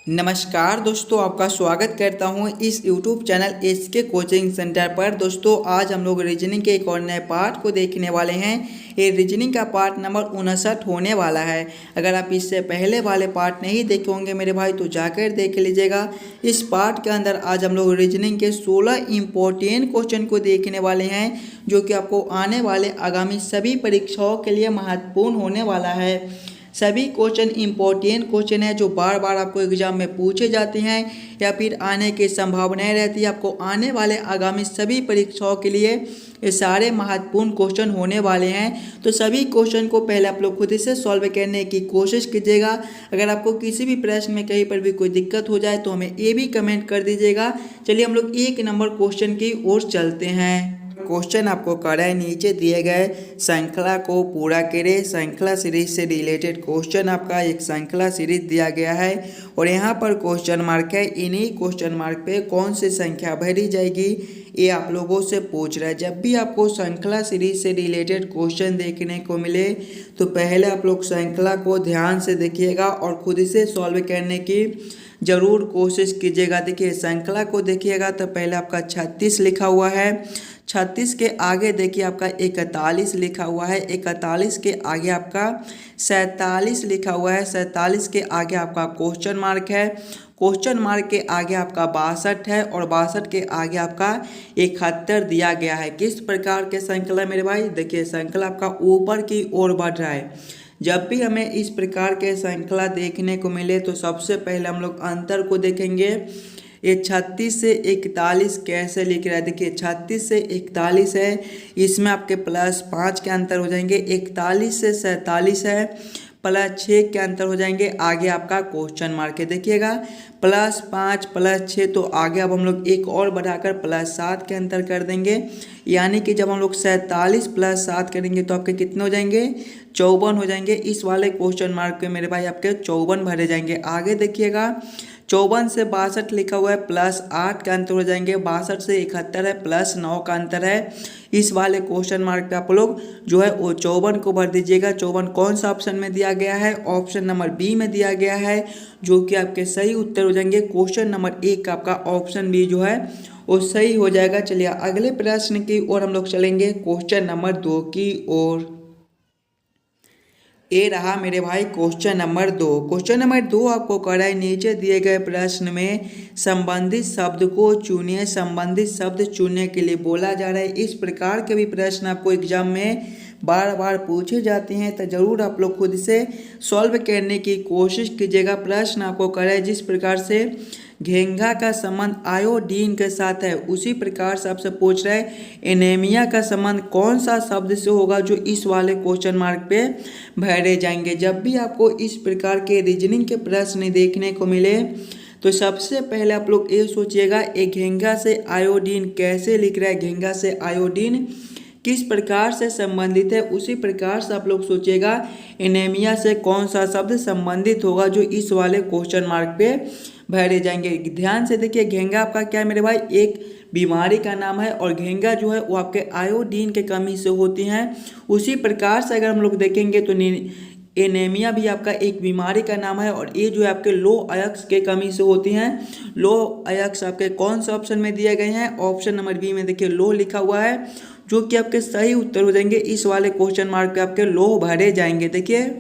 नमस्कार दोस्तों, आपका स्वागत करता हूं इस YouTube channel SK coaching centre पर। दोस्तों आज हम लोग रीजनिंग के एक और नए पार्ट को देखने वाले हैं। ये रीजनिंग का पार्ट नंबर 59 होने वाला है। अगर आप इससे पहले वाले पार्ट नहीं देखे होंगे मेरे भाई तो जाकर देख लीजिएगा। इस पार्ट के अंदर आज हम लोग रीजनिंग के 16 इम्पोर्टेंट क्वेश्चन को देखने वाले हैं, जो कि आपको आने वाले आगामी सभी परीक्षाओं के लिए महत्वपूर्ण होने वाला है। सभी क्वेश्चन इम्पोर्टेंट क्वेश्चन है जो बार बार आपको एग्जाम में पूछे जाते हैं या फिर आने की संभावनाएं रहती है। आपको आने वाले आगामी सभी परीक्षाओं के लिए ये सारे महत्वपूर्ण क्वेश्चन होने वाले हैं। तो सभी क्वेश्चन को पहले आप लोग खुद से सॉल्व करने की कोशिश कीजिएगा। अगर आपको किसी भी प्रश्न में कहीं पर भी कोई दिक्कत हो जाए तो हमें ये भी कमेंट कर दीजिएगा। चलिए हम लोग एक नंबर क्वेश्चन की ओर चलते हैं। क्वेश्चन आपको कर है, नीचे दिए गए श्रृंखला को पूरा करें। श्रृंखला सीरीज से रिलेटेड क्वेश्चन आपका एक श्रृंखला सीरीज दिया गया है और यहाँ पर क्वेश्चन मार्क है। इन्हीं क्वेश्चन मार्क पे कौन सी संख्या भरी जाएगी ये आप लोगों से पूछ रहा है। जब भी आपको श्रृंखला सीरीज से रिलेटेड क्वेश्चन देखने को मिले तो पहले आप लोग श्रृंखला को ध्यान से देखिएगा और खुद से सॉल्व करने की जरूर कोशिश कीजिएगा। देखिए श्रृंखला को देखिएगा तो पहले आपका 36 लिखा हुआ है, 36 के आगे देखिए आपका 41 लिखा हुआ है, 41 के आगे आपका 47 लिखा हुआ है, 47 के आगे आपका क्वेश्चन मार्क है, क्वेश्चन मार्क के आगे आपका 62 है और 62 के आगे आपका 71 दिया गया है। किस प्रकार के श्रृंखला मेरे भाई? देखिए श्रृंखला आपका ऊपर की ओर बढ़ रहा है। जब भी हमें इस प्रकार के श्रृंखला देखने को मिले तो सबसे पहले हम लोग अंतर को देखेंगे। ये 36 से 41 कैसे लिख रहा है? देखिए 36 से 41 है, इसमें आपके +5 के अंतर हो जाएंगे। 41 से 47 है, +6 के अंतर हो जाएंगे। आगे आपका क्वेश्चन मार्क है, देखिएगा +5 +6 तो आगे अब हम लोग एक और बढ़ाकर +7 के अंतर कर देंगे। यानी कि जब हम लोग 47 + 7 करेंगे तो आपके कितने हो जाएंगे? 54 हो जाएंगे। इस वाले क्वेश्चन मार्क पे मेरे भाई आपके 54 भरे जाएंगे। आगे देखिएगा 54 से 62 लिखा हुआ है, +8 का अंतर हो जाएंगे। 62 से 71 है, +9 का अंतर है। इस वाले क्वेश्चन मार्क पे आप लोग जो है वो 54 को भर दीजिएगा। 54 कौन सा ऑप्शन में दिया गया है? ऑप्शन नंबर बी में दिया गया है, जो कि आपके सही उत्तर हो जाएंगे। क्वेश्चन नंबर 1 का आपका ऑप्शन बी जो है वो सही हो जाएगा। चलिए अगले प्रश्न की ओर हम लोग चलेंगे, क्वेश्चन नंबर 2 की ओर। ये रहा मेरे भाई क्वेश्चन नंबर 2। क्वेश्चन नंबर 2 आपको कर रहा है, नीचे दिए गए प्रश्न में संबंधित शब्द को चुनिए। संबंधित शब्द चुनने के लिए बोला जा रहा है। इस प्रकार के भी प्रश्न आपको एग्जाम में बार बार पूछे जाते हैं तो जरूर आप लोग खुद से सॉल्व करने की कोशिश कीजिएगा। प्रश्न आपको कर रहा है, जिस प्रकार से घेंघा का संबंध आयोडीन के साथ है उसी प्रकार से आपसे पूछ रहा है एनीमिया का संबंध कौन सा शब्द से होगा, जो इस वाले क्वेश्चन मार्क पे भरे जाएंगे। जब भी आपको इस प्रकार के रीजनिंग के प्रश्न देखने को मिले तो सबसे पहले आप लोग ये सोचिएगा एक घेंघा से आयोडीन कैसे लिख रहा है, घेंघा से आयोडीन किस प्रकार से संबंधित है। उसी प्रकार से आप लोग सोचिएगा एनीमिया से कौन सा शब्द संबंधित होगा, जो इस वाले क्वेश्चन मार्क पे भरे जाएंगे। ध्यान से देखिए घेंघा आपका क्या है मेरे भाई? एक बीमारी का नाम है और घेंघा जो है वो आपके आयोडीन के कमी से होती हैं। उसी प्रकार से अगर हम लोग देखेंगे तो एनीमिया भी आपका एक बीमारी का नाम है और ये जो है आपके लो अयस्क के कमी से होती हैं। लो अयस्क आपके कौन से ऑप्शन में दिए गए हैं? ऑप्शन नंबर बी में देखिए लो लिखा हुआ है, जो कि आपके सही उत्तर हो जाएंगे। इस वाले क्वेश्चन मार्क पे आपके लो भरे जाएंगे। देखिए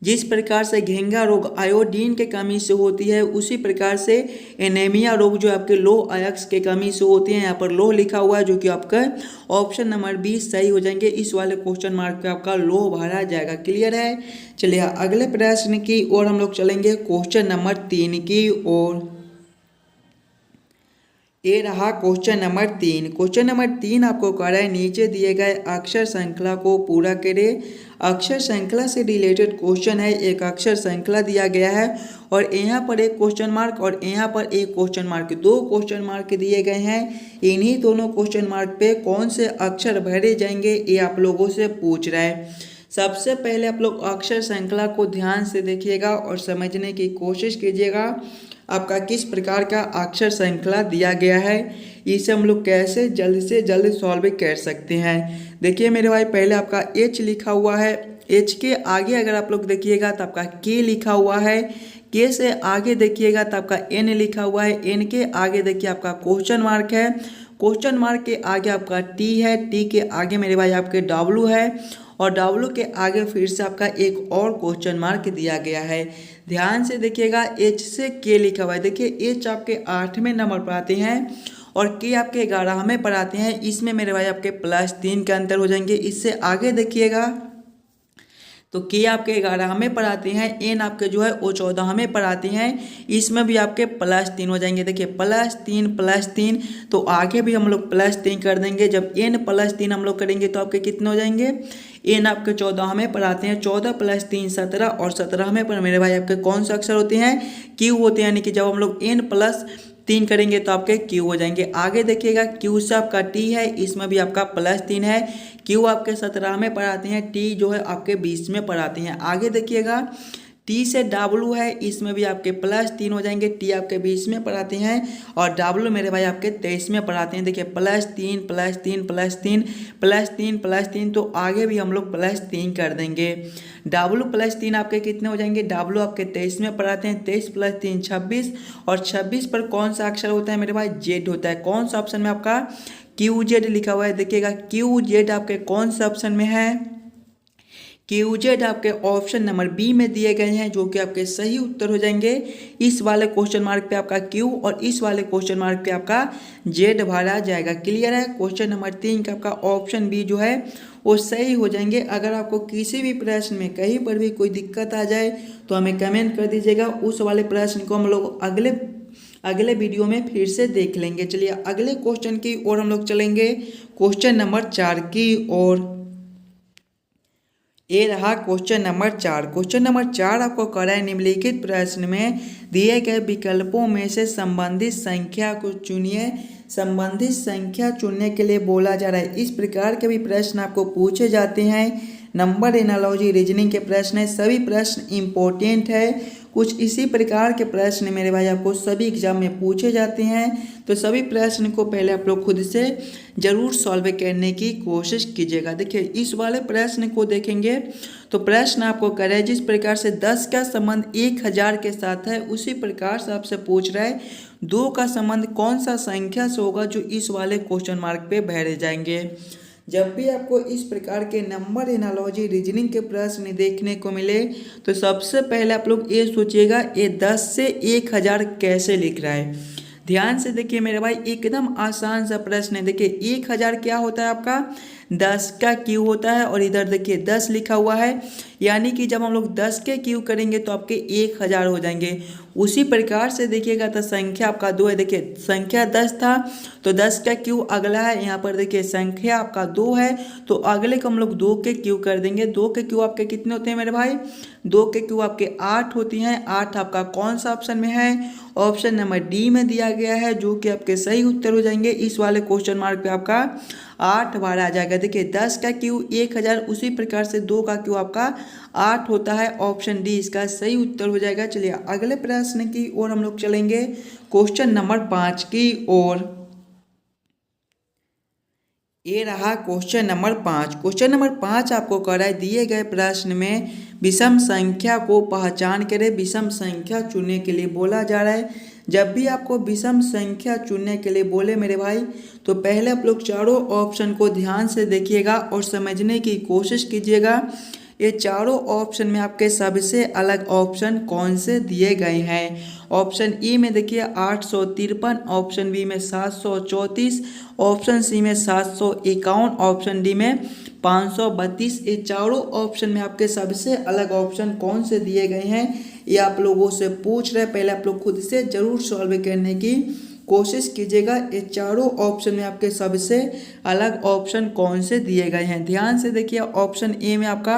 जिस प्रकार से घेंघा रोग आयोडीन के कमी से होती है उसी प्रकार से एनीमिया रोग जो आपके लो अयस्क के कमी से होती है। यहाँ पर लो लिखा हुआ है, जो कि आपका ऑप्शन नंबर 20 सही हो जाएंगे। इस वाले क्वेश्चन मार्क पे आपका लो भरा जाएगा। क्लियर है? चलिए अगले प्रश्न की ओर हम लोग चलेंगे, क्वेश्चन नंबर 3 की ओर। ये रहा क्वेश्चन नंबर 3। क्वेश्चन नंबर 3 आपको कर रहा है, नीचे दिए गए अक्षर श्रृंखला को पूरा करें। अक्षर श्रृंखला से रिलेटेड क्वेश्चन है। एक अक्षर श्रृंखला दिया गया है और यहाँ पर एक क्वेश्चन मार्क और यहाँ पर एक क्वेश्चन मार्क, 2 क्वेश्चन मार्क दिए गए हैं। इन्हीं दोनों क्वेश्चन मार्क पे कौन से अक्षर भरे जाएंगे ये आप लोगों से पूछ रहा है। सबसे पहले आप लोग अक्षर श्रृंखला को ध्यान से देखिएगा और समझने की कोशिश कीजिएगा आपका किस प्रकार का अक्षर श्रृंखला दिया गया है। इसे हम लोग कैसे जल्द से जल्द सॉल्व कर सकते हैं। देखिए मेरे भाई पहले आपका एच लिखा हुआ है, एच के आगे अगर आप लोग देखिएगा तो आपका के लिखा हुआ है। के से आगे देखिएगा तो आपका एन लिखा हुआ है, एन के आगे देखिए आपका क्वेश्चन मार्क है, क्वेश्चन मार्क के आगे आपका टी है, टी के आगे मेरे भाई आपके डब्लू है और डब्लू के आगे फिर से आपका एक और क्वेश्चन मार्क दिया गया है। ध्यान से देखिएगा, एच से के लिखा हुआ है। देखिए एच आपके 8वें नंबर पर आते हैं और के आपके 11वें पर आते हैं। इसमें मेरे भाई आपके +3 के अंतर हो जाएंगे। इससे आगे देखिएगा तो के आपके 11वें पर आते हैं, एन आपके जो है वो 14वें पर आते हैं। इसमें भी आपके +3 हो जाएंगे। देखिए +3 तो आगे भी हम लोग +3 कर देंगे। जब एन +3 हम लोग करेंगे तो आपके कितने हो जाएंगे, एन आपके 14वें पर आते हैं, 14 + 3 17 और 17वें पर मेरे भाई आपके कौन से अक्षर होते हैं, क्यू होते हैं। यानी कि जब हम लोग n +3 करेंगे तो आपके क्यू हो जाएंगे। आगे देखिएगा क्यू से आपका टी है, इसमें भी आपका +3 है। क्यू आपके 17वें पर आते हैं, टी जो है आपके 20वें पर आते हैं। आगे देखिएगा टी से डब्लू है, इसमें भी आपके +3 हो जाएंगे। टी आपके 20वें पर आते हैं और डब्लू मेरे भाई आपके 23वें पर आते हैं। देखिए +3 तो आगे भी हम लोग +3 कर देंगे। डब्लू +3 आपके कितने हो जाएंगे, डब्लू आपके 23वें पर आते हैं, 23 + 3 26 और 26 पर कौन सा अक्षर होता है मेरे भाई, जेड होता है। कौन सा ऑप्शन में आपका QZ लिखा हुआ है। देखिएगा QZ आपके कौन सा ऑप्शन में है, QZ आपके ऑप्शन नंबर बी में दिए गए हैं, जो कि आपके सही उत्तर हो जाएंगे। इस वाले क्वेश्चन मार्क पे आपका Q और इस वाले क्वेश्चन मार्क पे आपका Z भरा जाएगा। क्लियर है। क्वेश्चन नंबर 3 का आपका ऑप्शन बी जो है वो सही हो जाएंगे। अगर आपको किसी भी प्रश्न में कहीं पर भी कोई दिक्कत आ जाए तो हमें कमेंट कर दीजिएगा। उस वाले प्रश्न को हम लोग अगले वीडियो में फिर से देख लेंगे। चलिए अगले क्वेश्चन की ओर हम लोग चलेंगे, क्वेश्चन नंबर 4 की ओर। ये रहा क्वेश्चन नंबर 4। क्वेश्चन नंबर 4 आपको कर रहा है, निम्नलिखित प्रश्न में दिए गए विकल्पों में से संबंधित संख्या को चुनिए। संबंधित संख्या चुनने के लिए बोला जा रहा है। इस प्रकार के भी प्रश्न आपको पूछे जाते हैं। नंबर एनालॉजी रीजनिंग के प्रश्न है, सभी प्रश्न इंपॉर्टेंट है। कुछ इसी प्रकार के प्रश्न मेरे भाई आपको सभी एग्जाम में पूछे जाते हैं। तो सभी प्रश्न को पहले आप लोग खुद से जरूर सॉल्व करने की कोशिश कीजिएगा। देखिए इस वाले प्रश्न को देखेंगे तो प्रश्न आपको करे, जिस प्रकार से 10 का संबंध 1000 के साथ है, उसी प्रकार से आपसे पूछ रहा है 2 का संबंध कौन सा संख्या से होगा, जो इस वाले क्वेश्चन मार्क पे भरे जाएंगे। जब भी आपको इस प्रकार के नंबर एनालॉजी रीजनिंग के प्रश्न देखने को मिले तो सबसे पहले आप लोग ये सोचिएगा, ये 10 से 1000 कैसे लिख रहा है। ध्यान से देखिए मेरे भाई, एकदम आसान सा प्रश्न है। देखिए 1000 क्या होता है आपका, 10 का क्यू होता है और इधर देखिए 10 लिखा हुआ है। यानी कि जब हम लोग 10 के क्यू करेंगे तो आपके 1000 हो जाएंगे। उसी प्रकार से देखिएगा तो संख्या आपका 2 है। देखिए संख्या 10 था तो 10 का क्यू अगला है, यहाँ पर देखिए संख्या आपका 2 है तो अगले को हम लोग 2 के क्यू कर देंगे। 2 के क्यू आपके कितने होते हैं मेरे भाई, 2 के क्यू आपके 8 होती हैं। 8 आपका कौन सा ऑप्शन में है, ऑप्शन नंबर डी में दिया गया है, जो कि आपके सही उत्तर हो जाएंगे। इस वाले क्वेश्चन मार्क पे आपका 8 बार आ जाएगा। देखिए 10 का क्यू 1000, उसी प्रकार से 2 का क्यू आपका 8 होता है। ऑप्शन डी इसका सही उत्तर हो जाएगा। चलिए अगले प्रश्न की ओर हम लोग चलेंगे, क्वेश्चन नंबर 5 की ओर। ये रहा क्वेश्चन नंबर 5। क्वेश्चन नंबर 5 आपको कर रहा है, दिए गए प्रश्न में विषम संख्या को पहचान करें। विषम संख्या चुनने के लिए बोला जा रहा है। जब भी आपको विषम संख्या चुनने के लिए बोले मेरे भाई, तो पहले आप लोग चारों ऑप्शन को ध्यान से देखिएगा और समझने की कोशिश कीजिएगा। ये चारों ऑप्शन में आपके सबसे अलग ऑप्शन कौन से दिए गए हैं। ऑप्शन ई में देखिए 853, ऑप्शन बी में 734, ऑप्शन सी में 751, ऑप्शन डी में 532। ये चारों ऑप्शन में आपके सबसे अलग ऑप्शन कौन से दिए गए हैं, ये आप लोगों से पूछ रहे हैं। पहले आप लोग खुद से जरूर सॉल्व करने की कोशिश कीजिएगा। ये चारों ऑप्शन में आपके सबसे अलग ऑप्शन कौन से दिए गए हैं। ध्यान से देखिए, ऑप्शन ए में आपका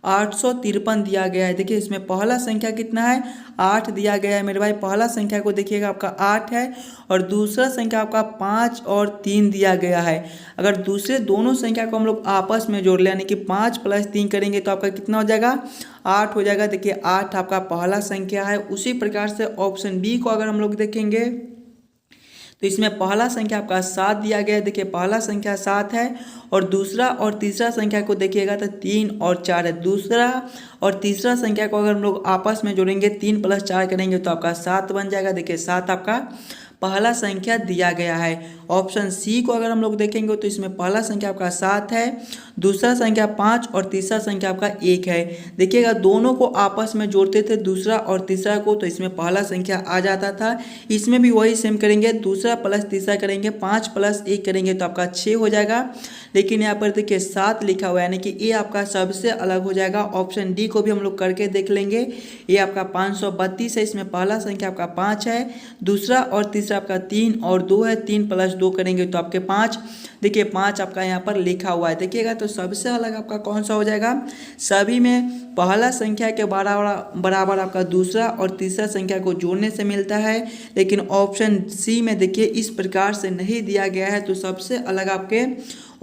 853 दिया गया है। देखिए इसमें पहला संख्या कितना है, 8 दिया गया है मेरे भाई। पहला संख्या को देखिएगा आपका 8 है और दूसरा संख्या आपका 5 और 3 दिया गया है। अगर दूसरे दोनों संख्या को हम लोग आपस में जोड़ लें, यानी कि 5 + 3 करेंगे तो आपका कितना हो जाएगा, 8 हो जाएगा। देखिए 8 आपका पहला संख्या है। उसी प्रकार से ऑप्शन बी को अगर हम लोग देखेंगे तो इसमें पहला संख्या आपका 7 दिया गया है। देखिए पहला संख्या 7 है और दूसरा और तीसरा संख्या को देखिएगा तो 3 और 4 है। दूसरा और तीसरा संख्या को अगर हम लोग आपस में जोड़ेंगे 3 + 4 करेंगे तो आपका 7 बन जाएगा। देखिए 7 आपका पहला संख्या दिया गया है। ऑप्शन सी को अगर हम लोग देखेंगे तो इसमें पहला संख्या आपका 7 है, दूसरा संख्या 5 और तीसरा संख्या आपका 1 है। देखिएगा दोनों को आपस में जोड़ते थे दूसरा और तीसरा को, तो इसमें पहला संख्या आ जाता था। इसमें भी वही सेम करेंगे, दूसरा प्लस तीसरा करेंगे, 5 + 1 करेंगे तो आपका 6 हो जाएगा। लेकिन यहाँ पर देखिए 7 लिखा हुआ है, यानी कि ये आपका सबसे अलग हो जाएगा। ऑप्शन डी को भी हम लोग करके देख लेंगे। ये आपका 532 है, इसमें पहला संख्या आपका 5 है, दूसरा और तीसरा आपका 3 और 2 है। 3 + 2 करेंगे तो आपके 5। देखिए 5 आपका यहाँ पर लिखा हुआ है। देखिएगा तो सबसे अलग आपका कौन सा हो जाएगा, सभी में पहला संख्या के बराबर आपका दूसरा और तीसरा संख्या को जोड़ने से मिलता है। लेकिन ऑप्शन सी में देखिए इस प्रकार से नहीं दिया गया है, तो सबसे अलग आपके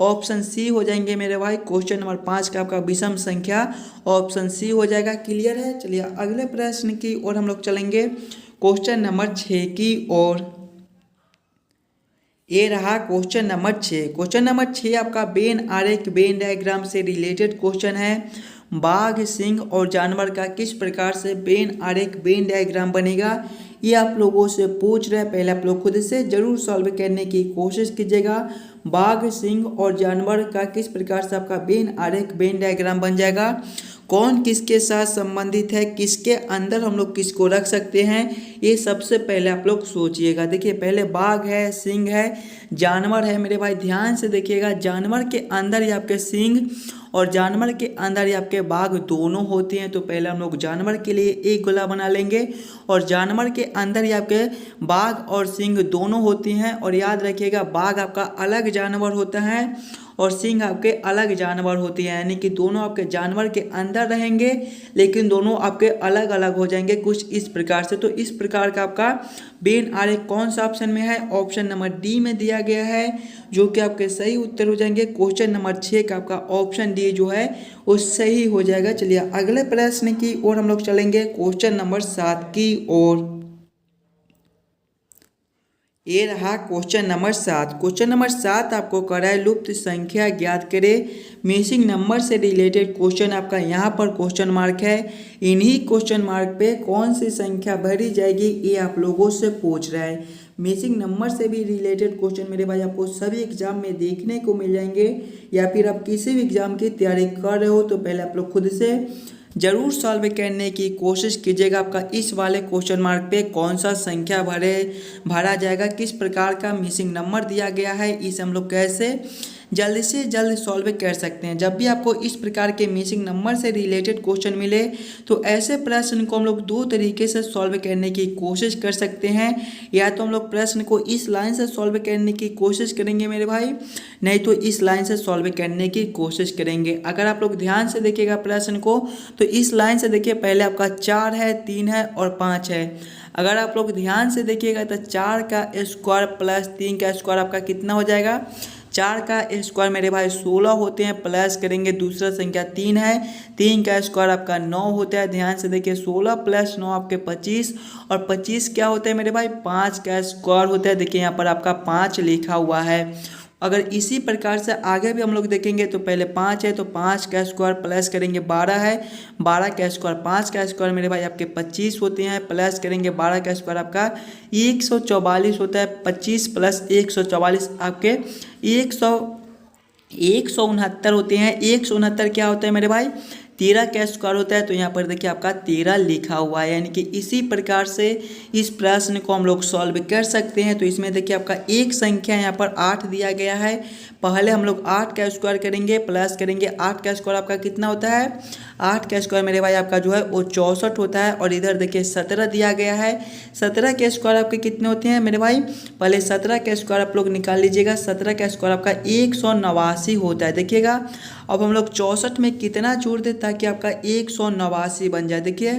ऑप्शन सी हो जाएंगे मेरे भाई। क्वेश्चन नंबर 5 का आपका विषम संख्या ऑप्शन सी हो जाएगा। क्लियर है। चलिए अगले प्रश्न की ओर हम लोग चलेंगे, क्वेश्चन नंबर 6 की ओर। ये रहा क्वेश्चन नंबर 6। क्वेश्चन नंबर 6 आपका वेन आरेख वेन डायग्राम से रिलेटेड क्वेश्चन है। बाघ, सिंह और जानवर का किस प्रकार से वेन आरेख वेन डायग्राम बनेगा, ये आप लोगों से पूछ रहे हैं। पहले आप लोग खुद से जरूर सॉल्व करने की कोशिश कीजिएगा। बाघ, सिंह और जानवर का किस प्रकार से आपका वेन आरेख वेन डायग्राम बन जाएगा, कौन किसके साथ संबंधित है, किसके अंदर हम लोग किसको रख सकते हैं, ये सबसे पहले आप लोग सोचिएगा। देखिए पहले बाघ है, सिंह है, जानवर है। मेरे भाई ध्यान से देखिएगा, जानवर के अंदर ही आपके सिंह और जानवर के अंदर ही आपके बाघ दोनों होते हैं। तो पहले हम लोग जानवर के लिए एक गोला बना लेंगे और जानवर के अंदर ही आपके बाघ और सिंह दोनों होती हैं। और याद रखिएगा बाघ आपका अलग जानवर होता है और सिंह आपके अलग जानवर होती है, यानी कि दोनों आपके जानवर के अंदर रहेंगे लेकिन दोनों आपके अलग अलग हो जाएंगे कुछ इस प्रकार से। तो इस प्रकार का आपका वेन आरेख कौन सा ऑप्शन में है, ऑप्शन नंबर डी में दिया गया है, जो कि आपके सही उत्तर हो जाएंगे। क्वेश्चन नंबर 6 का आपका ऑप्शन डी जो है वो सही हो जाएगा। चलिए अगले प्रश्न की ओर हम लोग चलेंगे, क्वेश्चन नंबर 7 की ओर। ये रहा क्वेश्चन नंबर 7। क्वेश्चन नंबर 7 आपको करा है लुप्त संख्या ज्ञात करे, मिसिंग नंबर से रिलेटेड क्वेश्चन आपका यहाँ पर क्वेश्चन मार्क है। इन्हीं क्वेश्चन मार्क पे कौन सी संख्या भरी जाएगी, ये आप लोगों से पूछ रहा है। मिसिंग नंबर से भी रिलेटेड क्वेश्चन मेरे भाई आपको सभी एग्जाम में देखने को मिल जाएंगे, या फिर आप किसी भी एग्जाम की तैयारी कर रहे हो तो पहले आप लोग खुद से जरूर सॉल्व करने की कोशिश कीजिएगा। आपका इस वाले क्वेश्चन मार्क पे कौन सा संख्या भरा जाएगा, किस प्रकार का मिसिंग नंबर दिया गया है, इसे हम लोग कैसे जल्द से जल्द सॉल्व कर सकते हैं। जब भी आपको इस प्रकार के मिसिंग नंबर से रिलेटेड क्वेश्चन मिले तो ऐसे प्रश्न को हम लोग दो तरीके से सॉल्व करने की कोशिश कर सकते हैं। या तो हम लोग प्रश्न को इस लाइन से सॉल्व करने की कोशिश करेंगे मेरे भाई, नहीं तो इस लाइन से सॉल्व करने की कोशिश करेंगे। अगर आप लोग ध्यान से देखिएगा प्रश्न को तो इस लाइन से देखिए, पहले आपका 4 है, 3 है और 5 है। अगर आप लोग ध्यान से देखिएगा तो 4 का स्क्वायर प्लस 3 का स्क्वायर आपका कितना हो जाएगा, 4 का स्क्वायर मेरे भाई 16 होते हैं, प्लस करेंगे दूसरा संख्या 3 है, 3 का स्क्वायर आपका 9 होता है। ध्यान से देखिए 16 + 9 आपके 25 और 25 क्या होता है मेरे भाई, 5 का स्क्वायर होता है। देखिए यहाँ पर आपका 5 लिखा हुआ है। अगर इसी प्रकार से आगे भी हम लोग देखेंगे तो पहले 5 है तो 5 का स्क्वायर प्लस करेंगे 12 है, 12 का स्क्वायर 5 का स्क्वायर मेरे भाई आपके 25 होते हैं, प्लस करेंगे 12 का स्क्वायर आपका 144 होता है। 25 + 144 आपके 169 होते हैं। 169 क्या होता है मेरे भाई, 13 का स्क्वायर होता है। तो यहाँ पर देखिए आपका 13 लिखा हुआ है, यानी कि इसी प्रकार से इस प्रश्न को हम लोग सॉल्व कर सकते हैं। तो इसमें देखिए आपका एक संख्या यहाँ पर 8 दिया गया है। पहले हम लोग 8 का स्क्वायर करेंगे, प्लस करेंगे 8 का स्क्वायर आपका कितना होता है, 8 का स्क्वायर मेरे भाई आपका जो है वो 64 होता है। और इधर देखिए 17 दिया गया है। 17 के स्क्वायर आपके कितने होते हैं मेरे भाई, पहले 17 का स्क्वायर आप लोग निकाल लीजिएगा। 17 का स्क्वायर आपका 189 होता है। देखिएगा अब हम लोग 64 में कितना जोड़ दें ताकि आपका 189 बन जाए। देखिए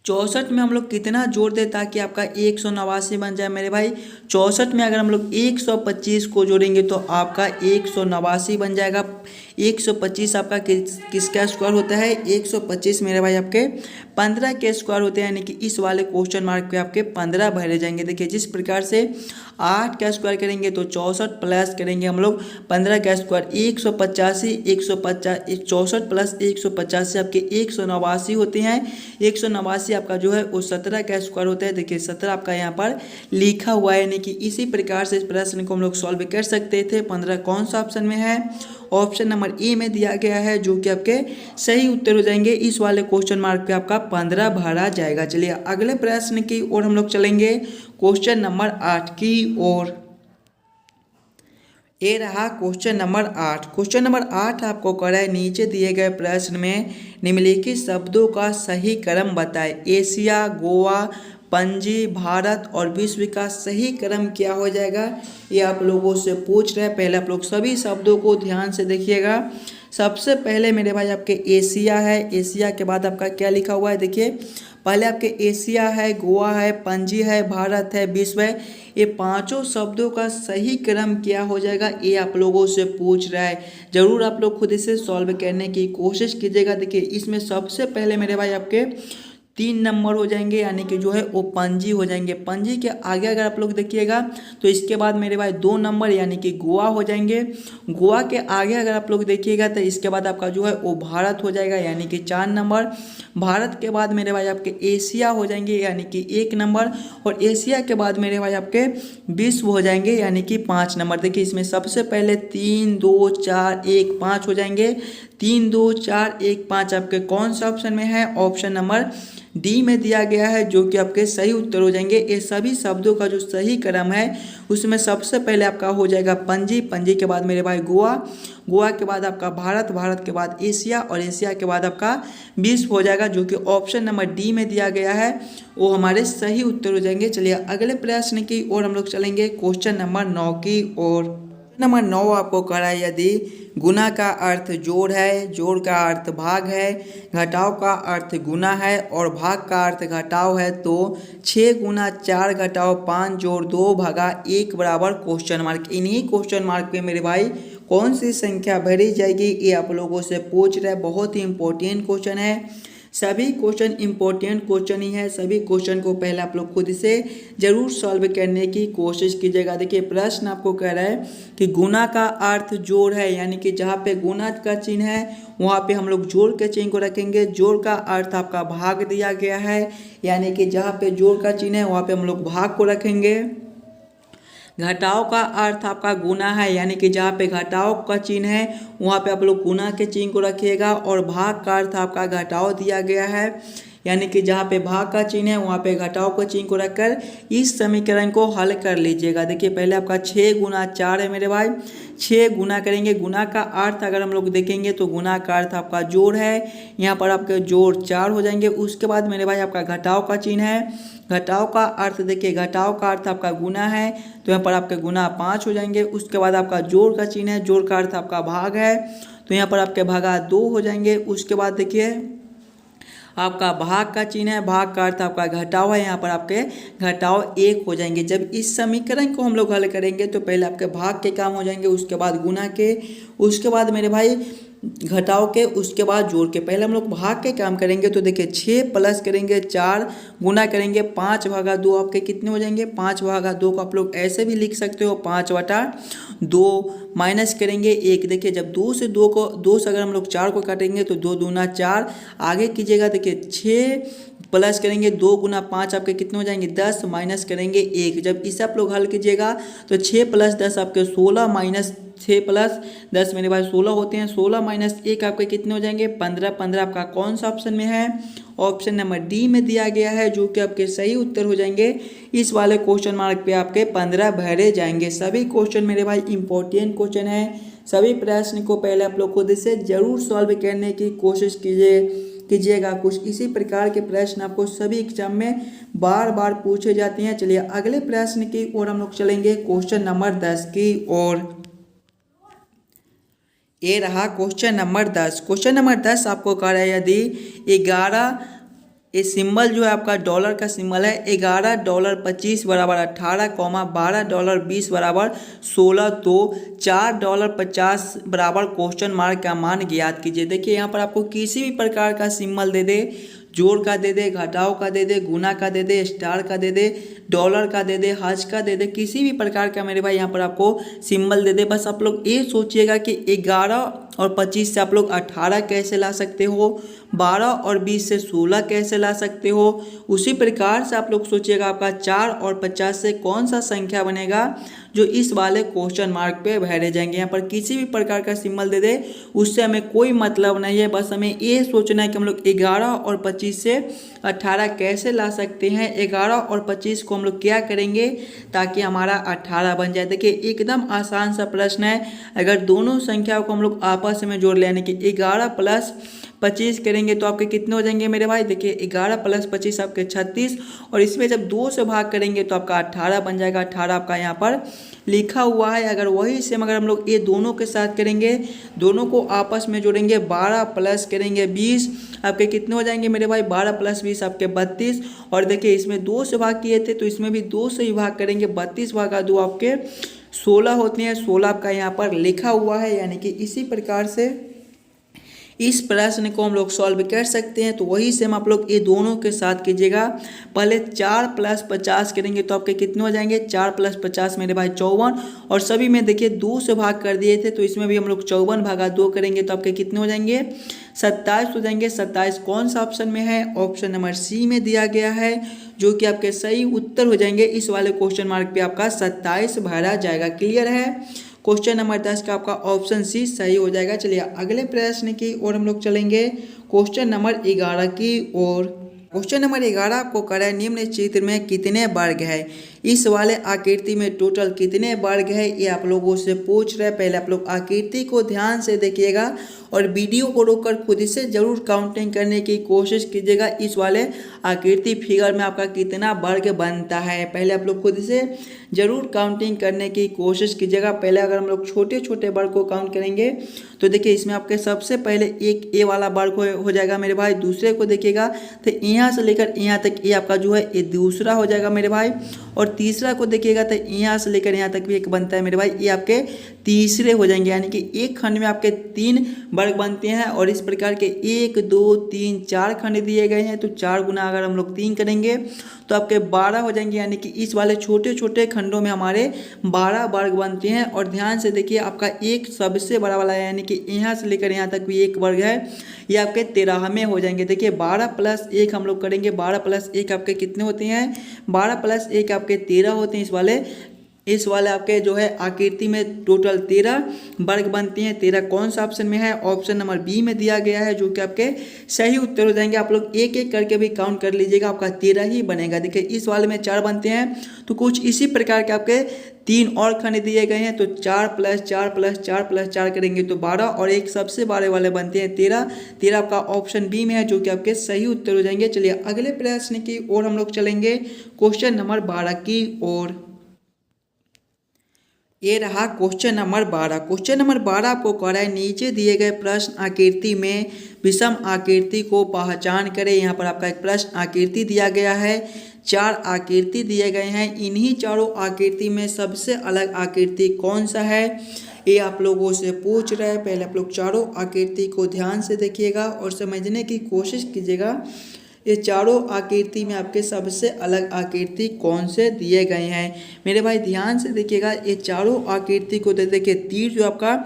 64 में हम लोग कितना जोड़ दें ताकि आपका 189 बन जाए मेरे भाई। 64 में अगर हम लोग 125 को जोड़ेंगे तो आपका 189 बन जाएगा। 125 आपका किसका स्क्वायर होता है? 125 मेरे भाई आपके 15 के स्क्वायर होते हैं, यानी कि इस वाले क्वेश्चन मार्क पे आपके 15 भरे जाएंगे। देखिए जिस प्रकार से 8 का स्क्वायर करेंगे तो 64 प्लस करेंगे हम लोग 15 का स्क्वायर 185, 64 प्लस 185 आपके 189 होते हैं। 189 आपका जो है वो 17 का स्क्वायर होता है। देखिए 17 आपका यहाँ पर लिखा हुआ है, यानी कि इसी प्रकार से इस प्रश्न को हम लोग सॉल्व कर सकते थे। 15 कौन सा ऑप्शन में है? ऑप्शन नंबर ए में दिया गया है, जो कि आपके सही उत्तर हो जाएंगे। इस वाले क्वेश्चन मार्क पे आपका 15 भरा जाएगा। चलिए अगले प्रश्न की ओर हम लोग चलेंगे, क्वेश्चन नंबर 8 की ओर। ये रहा क्वेश्चन नंबर 8। क्वेश्चन नंबर 8 आपको करा है, नीचे दिए गए प्रश्न में निम्नलिखित शब्दों का सही क्रम बताएं। एशिया, गोवा, पणजी, भारत और विश्व का सही क्रम क्या हो जाएगा, ये आप लोगों से पूछ रहे हैं। पहले आप लोग सभी शब्दों को ध्यान से देखिएगा। सबसे पहले मेरे भाई आपके एशिया है, एशिया के बाद आपका क्या लिखा हुआ है? देखिए पहले आपके एशिया है, गोवा है, पणजी है, भारत है, विश्व है। ये पांचों शब्दों का सही क्रम क्या हो जाएगा, ये आप लोगों से पूछ रहा है। जरूर आप लोग खुद इसे सॉल्व करने की कोशिश कीजिएगा। देखिए इसमें सबसे पहले मेरे भाई आपके 3 नंबर हो जाएंगे, यानी कि जो है वो पणजी हो जाएंगे। पणजी के आगे अगर आप लोग देखिएगा तो इसके बाद मेरे भाई 2 नंबर यानी कि गोवा हो जाएंगे। गोवा के आगे अगर आप लोग देखिएगा तो इसके बाद आपका जो है वो भारत हो जाएगा, यानी कि 4 नंबर। भारत के बाद मेरे भाई आपके एशिया हो जाएंगे, यानी कि 1 नंबर। और एशिया के बाद मेरे भाई आपके विश्व हो जाएंगे, यानी कि 5 नंबर। देखिए इसमें सबसे पहले 3, 2, 4, 1, 5 हो जाएंगे। 3, 2, 4, 1, 5 आपके कौन सा ऑप्शन में है? ऑप्शन नंबर डी में दिया गया है, जो कि आपके सही उत्तर हो जाएंगे। ये सभी शब्दों का जो सही क्रम है उसमें सबसे पहले आपका हो जाएगा पणजी, पणजी के बाद मेरे भाई गोवा, गोवा के बाद आपका भारत, भारत के बाद एशिया और एशिया के बाद आपका विश्व हो जाएगा, जो कि ऑप्शन नंबर डी में दिया गया है, वो हमारे सही उत्तर हो जाएंगे। चलिए अगले प्रश्न की ओर हम लोग चलेंगे, क्वेश्चन नंबर 9 की ओर। नंबर 9 आपको करा, यदि गुना का अर्थ जोड़ है, जोड़ का अर्थ भाग है, घटाव का अर्थ गुना है और भाग का अर्थ घटाव है, तो 6 गुना 4 घटाव 5 जोड़ 2 भागा 1 बराबर क्वेश्चन मार्क। इन्हीं क्वेश्चन मार्क पे मेरे भाई कौन सी संख्या भरी जाएगी, ये आप लोगों से पूछ रहे हैं। बहुत ही इंपॉर्टेंट क्वेश्चन है। सभी क्वेश्चन इंपॉर्टेंट क्वेश्चन ही है। सभी क्वेश्चन को पहले आप लोग खुद से जरूर सॉल्व करने की कोशिश कीजिएगा। देखिए प्रश्न आपको कह रहा है कि गुना का अर्थ जोड़ है, यानी कि जहाँ पे गुना का चिन्ह है वहाँ पे हम लोग जोड़ के चिन्ह को रखेंगे। जोड़ का अर्थ आपका भाग दिया गया है, यानी कि जहाँ पे जोड़ का चिन्ह है वहाँ पे हम लोग भाग को रखेंगे। घटाव का अर्थ आपका गुना है, यानी कि जहाँ पे घटाव का चिन्ह है वहाँ पे आप लोग गुना के चिन्ह को रखिएगा। और भाग का अर्थ आपका घटाव दिया गया है, यानी कि जहाँ पे भाग का चिन्ह है वहाँ पे घटाव का चिन्ह को रखकर इस समीकरण को हल कर लीजिएगा। देखिए पहले आपका 6 गुना 4 है मेरे भाई, 6 गुना करेंगे। गुना का अर्थ अगर हम लोग देखेंगे तो गुना का अर्थ आपका जोड़ है, यहाँ पर आपके जोड़ 4 हो जाएंगे। उसके बाद मेरे भाई आपका घटाव का चिन्ह है। घटाव का अर्थ देखिए, घटाव का अर्थ आपका गुना है, तो यहाँ पर आपके गुना 5 हो जाएंगे। उसके बाद आपका जोड़ का चिन्ह है, जोड़ का अर्थ आपका भाग है, तो यहाँ पर आपके भागा 2 हो जाएंगे। उसके बाद देखिए आपका भाग का चिन्ह है, भाग का अर्थ आपका घटाव है, यहाँ पर आपके घटाव 1 हो जाएंगे। जब इस समीकरण को हम लोग हल करेंगे तो पहले आपके भाग के काम हो जाएंगे, उसके बाद गुना के, उसके बाद मेरे भाई घटाव के, उसके बाद जोड़ के। पहले हम लोग भाग के काम करेंगे तो देखिए 6 प्लस करेंगे 4 गुना करेंगे 5 भागा 2 आपके कितने हो जाएंगे? 5 भागा 2 को आप लोग ऐसे भी लिख सकते हो 5/2 माइनस करेंगे 1। देखिए जब 2 से अगर हम लोग 4 को काटेंगे तो 2 दूना 4 आगे कीजिएगा। देखिए 6 प्लस करेंगे 2 गुना 5 आपके कितने हो जाएंगे? 10 माइनस करेंगे 1। जब इसे आप लोग हल कीजिएगा तो 6 प्लस 10 आपके 16 माइनस 6 प्लस 10 मेरे भाई 16 होते हैं। 16 माइनस 1 आपके कितने हो जाएंगे? 15। 15 आपका कौन सा ऑप्शन में है? ऑप्शन नंबर डी में दिया गया है, जो कि आपके सही उत्तर हो जाएंगे। इस वाले क्वेश्चन मार्क पे आपके 15 भरे जाएंगे। सभी क्वेश्चन मेरे भाई इंपॉर्टेंट क्वेश्चन है। सभी प्रश्न को पहले आप लोग खुद से जरूर सॉल्व करने की कोशिश कीजिएगा। कुछ इसी प्रकार के प्रश्न आपको सभी एग्जाम में बार बार पूछे जाते हैं। चलिए अगले प्रश्न की ओर हम लोग चलेंगे, क्वेश्चन नंबर 10 की ओर। ये रहा क्वेश्चन नंबर 10। क्वेश्चन नंबर 10 आपको कह रहा है, यदि ये सिंबल जो है आपका डॉलर का सिंबल है। $11.25 बराबर 18, $12.20 बराबर 16, तो $4.50 बराबर क्वेश्चन मार्क का मान ज्ञात कीजिए। देखिए यहाँ पर आपको किसी भी प्रकार का सिंबल दे दे, जोड़ का दे दे, घटाव का दे दे, गुना का दे दे, स्टार का दे दे, डॉलर का दे दे, हज का दे दे, किसी भी प्रकार का मेरे भाई यहाँ पर आपको सिंबल दे दे, बस आप लोग ये सोचिएगा कि 11 और 25 से आप लोग 18 कैसे ला सकते हो, 12 और 20 से 16 कैसे ला सकते हो। उसी प्रकार से आप लोग सोचिएगा आपका 4 और 50 से कौन सा संख्या बनेगा जो इस वाले क्वेश्चन मार्क पे भरे जाएंगे। यहाँ पर किसी भी प्रकार का सिंबल दे दे उससे हमें कोई मतलब नहीं है, बस हमें ये सोचना है कि हम लोग 11 और 25 से 18 कैसे ला सकते हैं। 11 और 25 को हम लोग क्या करेंगे ताकि हमारा 18 बन जाए। देखिए एकदम आसान सा प्रश्न है। अगर दोनों संख्याओं को हम लोग आपस में जोड़ लेने की 11 प्लस 25 करेंगे तो आपके कितने हो जाएंगे मेरे भाई। देखिए 11 प्लस 25 आपके 36, और इसमें जब 2 से भाग करेंगे तो आपका 18 बन जाएगा। 18 आपका यहाँ पर लिखा हुआ है। अगर वही सेम अगर हम लोग ये दोनों के साथ करेंगे, दोनों को आपस में जोड़ेंगे, 12 प्लस करेंगे 20, आपके कितने हो जाएंगे मेरे भाई। 12 प्लस 20 आपके 32, और देखिए इसमें 2 से भाग किए थे तो इसमें भी 2 से ही भाग करेंगे, 32 भागा 2 आपके 16 होते हैं। 16 आपका यहाँ पर लिखा हुआ है। यानी कि इसी प्रकार से इस प्रश्न को हम लोग सॉल्व कर सकते हैं। तो वही सेम आप लोग ये दोनों के साथ कीजिएगा। पहले 4 प्लस 50 करेंगे तो आपके कितने हो जाएंगे। 4 प्लस 50 मेरे भाई 54, और सभी में देखिए 2 से भाग कर दिए थे तो इसमें भी हम लोग 54 भागा 2 करेंगे तो आपके कितने हो जाएंगे, 27 हो जाएंगे। 27 कौन सा ऑप्शन में है, ऑप्शन नंबर सी में दिया गया है, जो कि आपके सही उत्तर हो जाएंगे। इस वाले क्वेश्चन मार्क पे आपका 27 भरा जाएगा। क्लियर है। क्वेश्चन नंबर 10 का आपका ऑप्शन सी सही हो जाएगा। चलिए अगले प्रश्न की ओर हम लोग चलेंगे, क्वेश्चन नंबर 11 की ओर। क्वेश्चन नंबर 11 आपको करा है निम्न चित्र में कितने वर्ग है। इस वाले आकृति में टोटल कितने वर्ग है ये आप लोगों से पूछ रहे हैं। पहले आप लोग आकृति को ध्यान से देखिएगा और वीडियो को रोककर खुद से जरूर काउंटिंग करने की कोशिश कीजिएगा। इस वाले आकृति फिगर में आपका कितना वर्ग बनता है, पहले आप लोग खुद से जरूर काउंटिंग करने की कोशिश कीजिएगा। पहले अगर हम लोग छोटे छोटे वर्ग को काउंट करेंगे तो देखिए इसमें आपके सबसे पहले एक ए वाला वर्ग हो जाएगा मेरे भाई। दूसरे को देखिएगा तो यहाँ से लेकर यहाँ तक ये आपका जो है ये दूसरा हो जाएगा मेरे भाई। और तीसरा को देखिएगा तो यहाँ से लेकर यहाँ तक भी एक बनता है मेरे भाई, ये आपके तीसरे हो जाएंगे। यानी कि एक खंड में आपके 3 वर्ग बनते हैं, और इस प्रकार के 1 2 3 4 खंड दिए गए हैं। तो 4 गुना अगर हम लोग 3 करेंगे तो आपके 12 हो जाएंगे। यानी कि इस वाले छोटे छोटे खंडों में हमारे 12 वर्ग बनते हैं। और ध्यान से देखिए आपका एक सबसे बड़ा वाला है, यानी कि यहाँ से लेकर यहाँ तक भी एक वर्ग है, ये आपके 13वें हो जाएंगे। देखिए 12 प्लस 1 हम लोग करेंगे, 12 प्लस 1 आपके कितने होते हैं, 12 प्लस 1 आपके 13 होते हैं। इस वाले आपके जो है आकृति में टोटल 13 वर्ग बनते हैं। 13 कौन सा ऑप्शन में है, ऑप्शन नंबर बी में दिया गया है, जो कि आपके सही उत्तर हो जाएंगे। आप लोग एक एक करके भी काउंट कर लीजिएगा, आपका 13 ही बनेगा। देखिए इस वाले में 4 बनते हैं, तो कुछ इसी प्रकार के आपके 3 और खंड दिए गए हैं। तो 4 प्लस 4 प्लस 4 प्लस 4 करेंगे तो 12, और एक सबसे बड़े वाले बनते हैं 13। 13 आपका ऑप्शन बी में है, जो कि आपके सही उत्तर हो जाएंगे। चलिए अगले प्रश्न की ओर हम लोग चलेंगे, क्वेश्चन नंबर 12 की ओर। ये रहा क्वेश्चन नंबर 12। क्वेश्चन नंबर 12 आपको कह रहा है नीचे दिए गए प्रश्न आकृति में विषम आकृति को पहचान करें। यहाँ पर आपका एक प्रश्न आकृति दिया गया है, 4 आकृति दिए गए हैं। इन्हीं चारों आकृति में सबसे अलग आकृति कौन सा है, ये आप लोगों से पूछ रहे हैं। पहले आप लोग चारों आकृति को ध्यान से देखिएगा और समझने की कोशिश कीजिएगा। ये चारों आकृति में आपके सबसे अलग आकृति कौन से दिए गए हैं मेरे भाई। ध्यान से देखिएगा, ये चारों आकृति को देखिए तीर जो आपका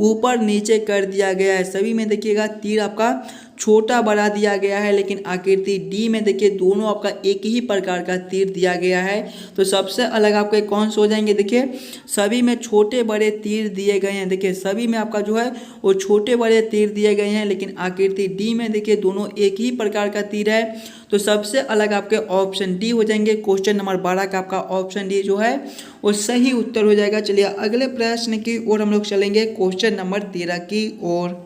ऊपर नीचे कर दिया गया है। सभी में देखिएगा तीर आपका छोटा बड़ा दिया गया है, लेकिन आकृति डी में देखिए दोनों आपका एक ही प्रकार का तीर दिया गया है। तो सबसे अलग आपके कौन से हो जाएंगे, देखिए सभी में छोटे बड़े तीर दिए गए हैं। देखिए सभी में आपका जो है वो छोटे बड़े तीर दिए गए हैं, लेकिन आकृति डी में देखिए दोनों एक ही प्रकार का तीर है। तो सबसे अलग आपके ऑप्शन डी हो जाएंगे। क्वेश्चन नंबर 12 का आपका ऑप्शन डी जो है वो सही उत्तर हो जाएगा। चलिए अगले प्रश्न की ओर हम लोग चलेंगे, क्वेश्चन नंबर 13 की ओर।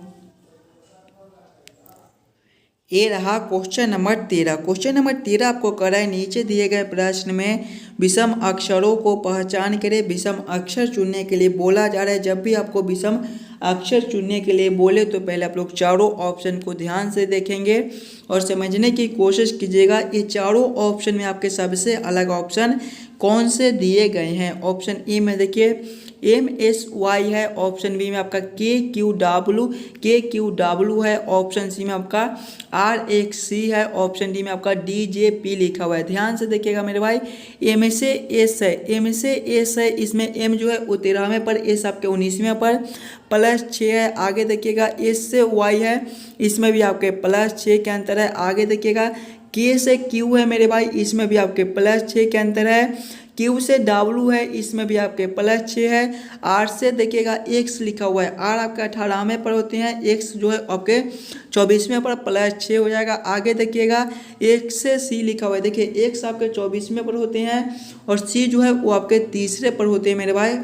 ये रहा क्वेश्चन नंबर 13। क्वेश्चन नंबर 13 आपको कह रहा है नीचे दिए गए प्रश्न में विषम अक्षरों को पहचान करें। विषम अक्षर चुनने के लिए बोला जा रहा है। जब भी आपको विषम अक्षर चुनने के लिए बोले तो पहले आप लोग चारों ऑप्शन को ध्यान से देखेंगे और समझने की कोशिश कीजिएगा ये चारों ऑप्शन में आपके सबसे अलग ऑप्शन कौन से दिए गए हैं। ऑप्शन ए में देखिए MSY है, ऑप्शन बी में आपका KQW है, ऑप्शन सी में आपका RXC है, ऑप्शन डी में आपका DJP लिखा हुआ है। ध्यान से देखिएगा मेरे भाई, M से S है, M से S है, इसमें M जो है वो 13वें पर, S आपके 19वें पर, +6 है। आगे देखिएगा S से Y है, इसमें भी आपके +6 के अंतर है। आगे देखिएगा K से Q है मेरे भाई, इसमें भी आपके +6 के अंतर है। Q से W है, इसमें भी आपके +6 है। R से देखिएगा X लिखा हुआ है, R आपके 18वें पर होते हैं, X जो है आपके 24वें पर, +6 हो जाएगा। आगे देखिएगा X से C लिखा हुआ है, देखिए X आपके 24वें पर होते हैं और C जो है वो आपके तीसरे पर होते हैं मेरे भाई।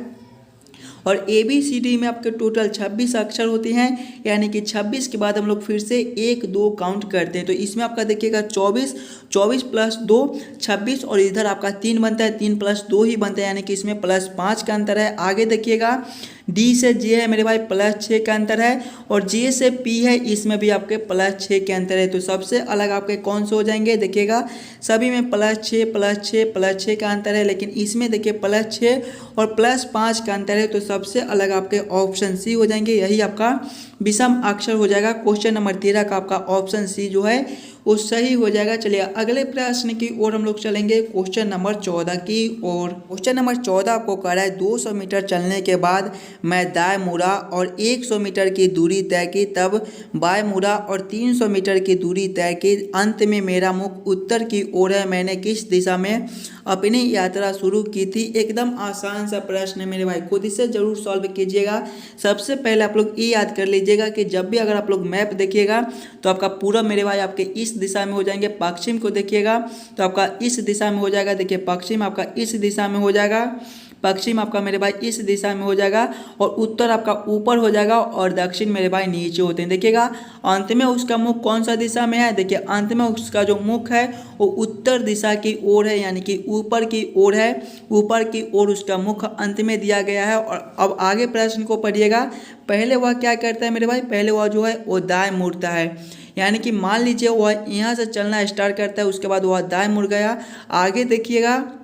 और ABCD में आपके टोटल 26 अक्षर होते हैं, यानी कि 26 के बाद हम लोग फिर से 1 2 काउंट करते हैं। तो इसमें आपका देखिएगा 24 + 2 26 और इधर आपका 3 बनता है, 3 + 2 ही बनता है, यानी कि इसमें +5 का अंतर है। आगे देखिएगा D से J है मेरे भाई, +6 का अंतर है और J से P है, इसमें भी आपके +6 के अंतर है। तो सबसे अलग आपके कौन से हो जाएंगे, देखिएगा सभी में +6 +6 +6 का अंतर है, लेकिन इसमें देखिए +6 और +5 का अंतर है। तो सबसे अलग आपके ऑप्शन सी हो जाएंगे, यही आपका विषम अक्षर हो जाएगा। क्वेश्चन नंबर 13 का आपका ऑप्शन सी जो है वो सही हो जाएगा। चलिए अगले प्रश्न की ओर हम लोग चलेंगे, क्वेश्चन नंबर 14 की ओर। क्वेश्चन नंबर 14 आपको कह रहा है 200 मीटर चलने के बाद मैं दाएं मुड़ा और 100 मीटर की दूरी तय की, तब बाएं मुड़ा और 300 मीटर की दूरी तय की, अंत में मेरा मुख उत्तर की ओर है, मैंने किस दिशा में अपनी यात्रा शुरू की थी। एकदम आसान सा प्रश्न है मेरे भाई, खुद इसे जरूर सॉल्व कीजिएगा। सबसे पहले आप लोग ये याद कर लीजिएगा कि जब भी अगर आप लोग मैप देखिएगा तो आपका पूरा मेरे भाई आपके इस दिशा में हो जाएंगे। पश्चिम को देखिएगा तो आपका इस दिशा में हो जाएगा, देखिए पश्चिम आपका इस दिशा में हो जाएगा, पश्चिम आपका मेरे भाई इस दिशा में हो जाएगा और उत्तर आपका ऊपर हो जाएगा और दक्षिण मेरे भाई नीचे होते हैं। देखिएगा अंत में उसका मुख कौन सा दिशा में है, देखिए अंत में उसका जो मुख है वो उत्तर दिशा की ओर है, यानी कि ऊपर की ओर है, ऊपर की ओर उसका मुख अंत में दिया गया है। और अब आगे प्रश्न को पढ़िएगा, पहले वह क्या करता है मेरे भाई, पहले वह जो है वो दाएं मुड़ता है, यानी कि मान लीजिए वह यहाँ से चलना स्टार्ट करता है, उसके बाद वह दाएं मुड़ गया। आगे देखिएगा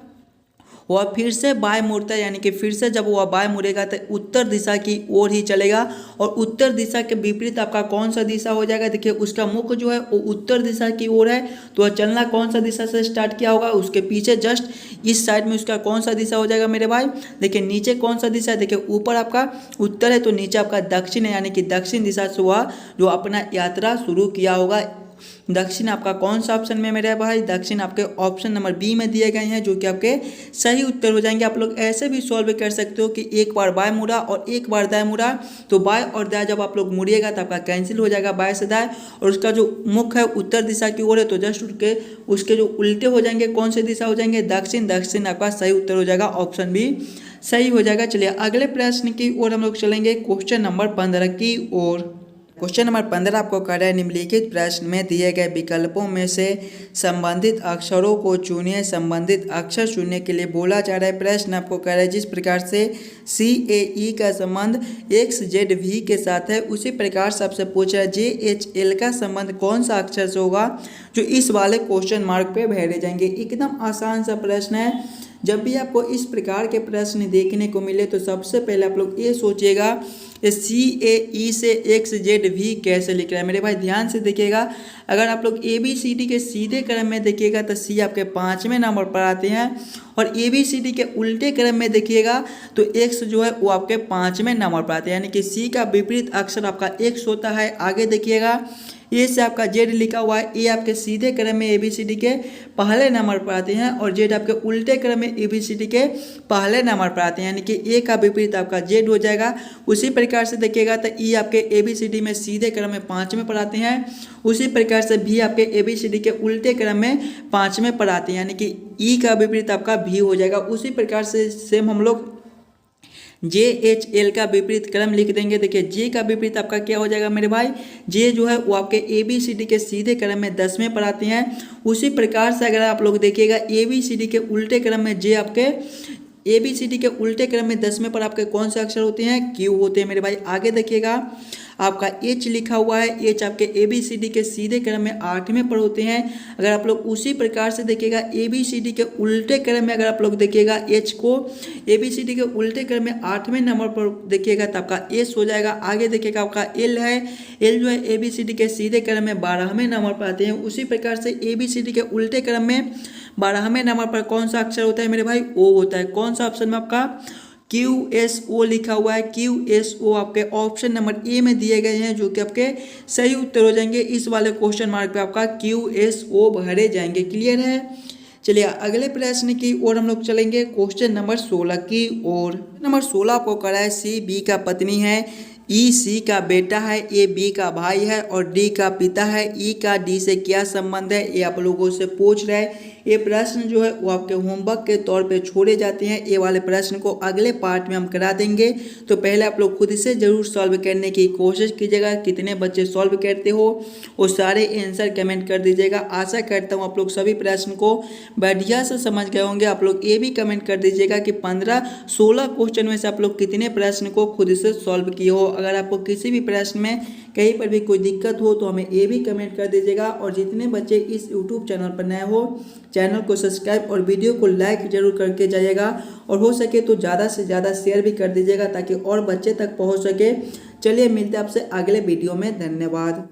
वह फिर से बाएं मुड़ता है, यानी कि फिर से जब वह बाएं मुड़ेगा तो उत्तर दिशा की ओर ही चलेगा और उत्तर दिशा के विपरीत आपका कौन सा दिशा हो जाएगा, देखिए उसका मुख जो है वो उत्तर दिशा की ओर है, तो वह चलना कौन सा दिशा से स्टार्ट किया होगा, उसके पीछे जस्ट इस साइड में उसका कौन सा दिशा हो जाएगा मेरे भाई, देखिए नीचे कौन सा दिशा है, देखिए ऊपर आपका उत्तर है तो नीचे आपका दक्षिण है, यानी कि दक्षिण दिशा से वह जो अपना यात्रा शुरू किया होगा। दक्षिण आपका कौन सा ऑप्शन में मेरे भाई, दक्षिण आपके ऑप्शन नंबर बी में दिए गए हैं, जो कि आपके सही उत्तर हो जाएंगे। आप लोग ऐसे भी सॉल्व कर सकते हो कि एक बार बाएं मुड़ा और एक बार दाएं मुड़ा, तो बाएं और दाएं जब आप लोग मुड़िएगा तो आपका कैंसिल हो जाएगा बाएं से दाएं, और उसका जो मुख है उत्तर दिशा की ओर है तो जस्ट उसके जो उल्टे हो जाएंगे कौन से दिशा हो जाएंगे, दक्षिण। दक्षिण आपका सही उत्तर हो जाएगा, ऑप्शन बी सही हो जाएगा। चलिए अगले प्रश्न की ओर हम लोग चलेंगे, क्वेश्चन नंबर 15 की ओर। क्वेश्चन नंबर 15 आपको कह रहा है निम्नलिखित प्रश्न में दिए गए विकल्पों में से संबंधित अक्षरों को चुनिए। संबंधित अक्षर चुनने के लिए बोला जा रहा है। प्रश्न आपको कह रहा है जिस प्रकार से CAE का संबंध XZV के साथ है, उसी प्रकार से आपसे पूछ रहा है JHL का संबंध कौन सा अक्षर से होगा, जो इस वाले क्वेश्चन मार्क पे भेजे जाएंगे। एकदम आसान सा प्रश्न है। जब भी आपको इस प्रकार के प्रश्न देखने को मिले तो सबसे पहले आप लोग ये सोचिएगा CAE से XZV कैसे लिख रहा है। मेरे भाई ध्यान से देखिएगा, अगर आप लोग ABCD के सीधे क्रम में देखिएगा तो C आपके 5वें नंबर पर आते हैं, और ABCD के उल्टे क्रम में देखिएगा तो X जो है वो आपके 5वें नंबर पर आते हैं, यानी कि C का विपरीत अक्षर आपका X होता है। आगे देखिएगा ए से आपका Z लिखा हुआ है, ए आपके सीधे क्रम में ABCD के पहले नंबर पर आते हैं और Z आपके उल्टे क्रम में ABCD के पहले नंबर पर आते हैं, यानी कि ए का विपरीत आपका Z हो जाएगा। उसी प्रकार से देखिएगा तो ई आपके ABCD में सीधे क्रम में 5वें पर आते हैं, उसी प्रकार से भी आपके ABCD के उल्टे क्रम में 5वें पर आते हैं, यानी कि ई का विपरीत आपका भी हो जाएगा। उसी प्रकार से सेम हम लोग JHL का विपरीत क्रम लिख देंगे। देखिए J का विपरीत आपका क्या हो जाएगा मेरे भाई, J जो है वो आपके ABCD के सीधे क्रम में 10वें पर आते हैं। उसी प्रकार से अगर आप लोग देखिएगा ABCD के उल्टे क्रम में J आपके ABCD के उल्टे क्रम में 10वें पर आपके कौन से अक्षर होते हैं? Q होते हैं मेरे भाई। आगे देखिएगा आपका H लिखा हुआ है, H आपके ABCD के सीधे क्रम में 8वें पर होते हैं। अगर आप लोग उसी प्रकार से देखिएगा ABCD के उल्टे क्रम में, अगर आप लोग देखिएगा H को ABCD के उल्टे क्रम में 8वें नंबर पर देखिएगा तो आपका S हो जाएगा। आगे देखिएगा आपका L है, L जो है ABCD के सीधे क्रम में 12वें नंबर पर आते हैं। उसी प्रकार से ABCD के उल्टे क्रम में 12वें नंबर पर कौन सा अक्षर होता है मेरे भाई? O होता है। कौन सा ऑप्शन में आपका QSO लिखा हुआ है? QSO आपके ऑप्शन नंबर ए में दिए गए हैं, जो कि आपके सही उत्तर हो जाएंगे। इस वाले क्वेश्चन मार्क पे आपका QSO भरे जाएंगे। क्लियर है? चलिए अगले प्रश्न की ओर हम लोग चलेंगे, क्वेश्चन नंबर 16 की ओर। नंबर 16 आपको करा है C B का पत्नी है, E C का बेटा है, A B का भाई है और D का पिता है। E का D से क्या संबंध है, ये आप लोगों से पूछ रहा है। ये प्रश्न जो है वो आपके होमवर्क के तौर पे छोड़े जाते हैं। ये वाले प्रश्न को अगले पार्ट में हम करा देंगे, तो पहले आप लोग खुद से जरूर सॉल्व करने की कोशिश कीजिएगा। कितने बच्चे सॉल्व करते हो वो सारे आंसर कमेंट कर दीजिएगा। आशा करता हूँ आप लोग सभी प्रश्न को बढ़िया से समझ गए होंगे। आप लोग ये भी कमेंट कर दीजिएगा कि 15-16 क्वेश्चन में से आप लोग कितने प्रश्न को खुद से सॉल्व किए हो। अगर आपको किसी भी प्रश्न में कहीं पर भी कोई दिक्कत हो तो हमें ये भी कमेंट कर दीजिएगा। और जितने बच्चे इस यूट्यूब चैनल पर नए हो, चैनल को सब्सक्राइब और वीडियो को लाइक जरूर करके जाइएगा, और हो सके तो ज़्यादा से ज़्यादा शेयर भी कर दीजिएगा ताकि और बच्चे तक पहुंच सके। चलिए मिलते हैं आपसे अगले वीडियो में। धन्यवाद।